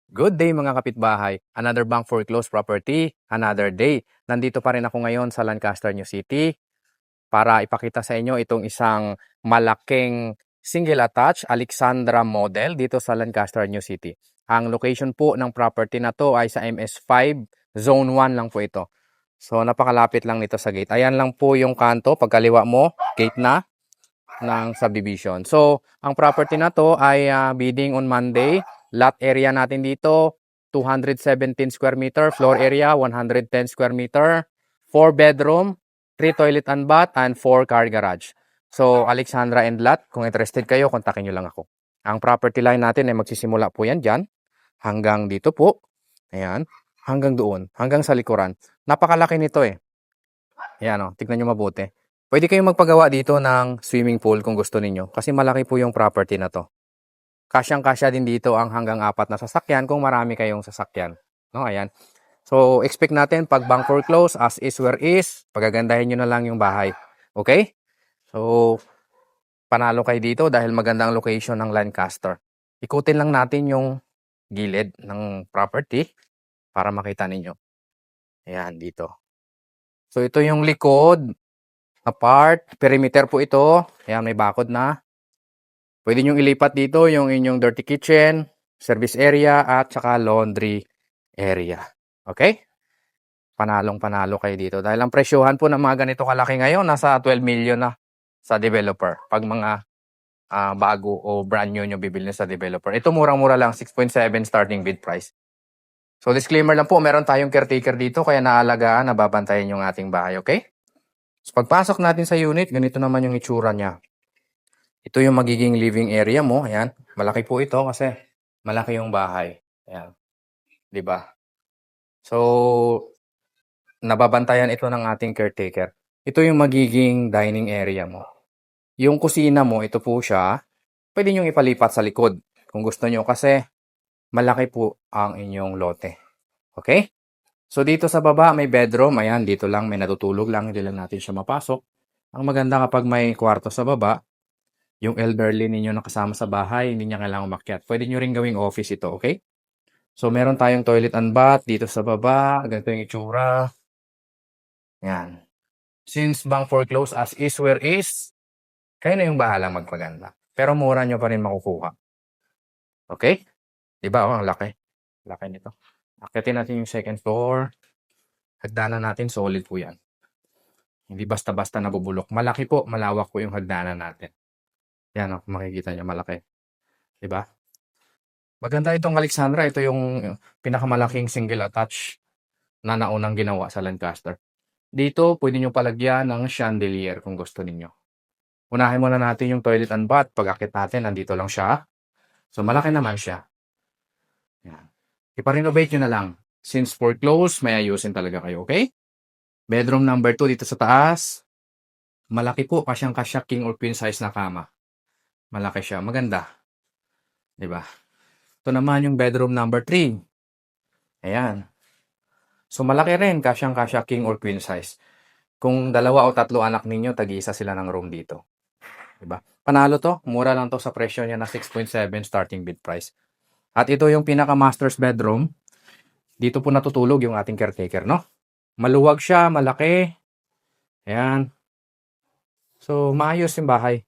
Good day mga kapitbahay. Another bank foreclosed property, another day. Nandito pa rin ako ngayon sa Lancaster, New City para ipakita sa inyo itong isang malaking single attached Alexandra model dito sa Lancaster, New City. Ang location po ng property na to ay sa MS5, Zone 1 lang po ito. So napakalapit lang nito sa gate. Ayan lang po yung kanto, pagkaliwa mo, gate na ng subdivision. So ang property na to ay bidding on Monday. Lot area natin dito, 217 square meter. Floor area, 110 square meter. 4 bedroom, 3 toilet and bath, and 4 car garage. So, Alexandra and Lot, kung interested kayo, kontakin nyo lang ako. Ang property line natin ay magsisimula po yan dyan. Hanggang dito po. Ayan. Hanggang doon. Hanggang sa likuran. Napakalaki nito eh. Ayan o. Tignan nyo mabuti. Pwede kayong magpagawa dito ng swimming pool kung gusto ninyo. Kasi malaki po yung property na to. Kasyang-kasya din dito ang hanggang 4 na sasakyan kung marami kayong sasakyan. No, ayan. So, expect natin pag bank foreclose, as is where is, pagagandahin nyo na lang yung bahay. Okay? So, panalo kayo dito dahil maganda ang location ng Lancaster. Ikutin lang natin yung gilid ng property para makita ninyo. Ayan, dito. So, ito yung likod, apart, perimeter po ito. Ayan, may bakod na. Pwede nyo ilipat dito yung inyong dirty kitchen, service area, at saka laundry area. Okay? Panalong-panalo kayo dito. Dahil ang presyohan po ng mga ganito kalaki ngayon, nasa 12 million na sa developer. Pag mga bago o brand new nyo bibili sa developer. Ito murang-mura lang, 6.7 starting bid price. So disclaimer lang po, meron tayong caretaker dito, kaya naalagaan, nababantayan yung ating bahay. Okay? So pagpasok natin sa unit, ganito naman yung itsura niya. Ito yung magiging living area mo. Ayan. Malaki po ito kasi malaki yung bahay. Ayan. Diba? So, nababantayan ito ng ating caretaker. Ito yung magiging dining area mo. Yung kusina mo, ito po siya. Pwede nyo ipalipat sa likod kung gusto nyo kasi malaki po ang inyong lote. Okay? So, dito sa baba may bedroom. Ayan, dito lang may natutulog lang. Hindi lang natin siya mapasok. Ang maganda kapag may kwarto sa baba, yung elderly ninyo na kasama sa bahay, hindi niya kailangang umakyat. Pwede nyo rin gawing office ito, okay? So, meron tayong toilet and bath dito sa baba. Ganito yung itsura. Yan. Since bank foreclose as is where is, kayo na yung bahalang magpaganda. Pero mura nyo pa rin makukuha. Okay? Diba? Oh, ang laki. Laki nito. Akyatin natin yung second floor. Hagdanan natin, solid po yan. Hindi basta-basta nabubulok. Malaki po, malawak po yung hagdanan natin. Yan, oh, makikita nyo, malaki. Diba? Maganda itong Alexandra. Ito yung pinakamalaking single attach na naunang ginawa sa Lancaster. Dito, pwede nyo palagyan ng chandelier kung gusto ninyo. Unahin muna natin yung toilet and bath. Pag-akit natin, nandito lang siya. So, malaki naman siya. Yan. Ipa-renovate nyo na lang. Since foreclosed, may ayusin talaga kayo, okay? Bedroom number 2 dito sa taas. Malaki po, kasyang-kasya king or queen size na kama. Malaki siya. Maganda. Diba? Ito naman yung bedroom number 3. Ayan. So, malaki rin. Kasyang-kasya king or queen size. Kung 2 o 3 anak ninyo, tag-iisa sila ng room dito. Diba? Panalo to. Mura lang to sa presyo niya na 6.7 starting bid price. At ito yung pinaka-master's bedroom. Dito po natutulog yung ating caretaker, no? Maluwag siya, malaki. Ayan. So, maayos yung bahay.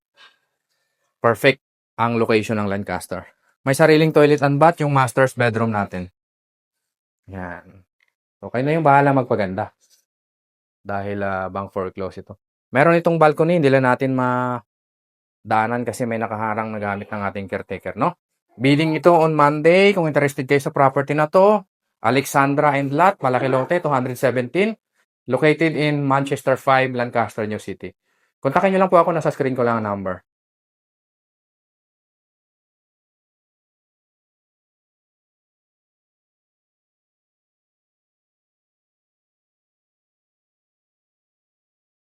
Perfect ang location ng Lancaster. May sariling toilet and bath yung master's bedroom natin. Yan. Okay na yung bahala magpaganda. Dahil bank foreclose ito. Meron itong balcony, hindi lang natin madaanan kasi may nakaharang na gamit ng ating caretaker, no? Bidding ito on Monday. Kung interested kayo sa property na to, Alexandra and Lot, malaki lote, 217. Located in Manchester 5, Lancaster, New City. Kontakin nyo lang po ako, nasa screen ko lang ang number.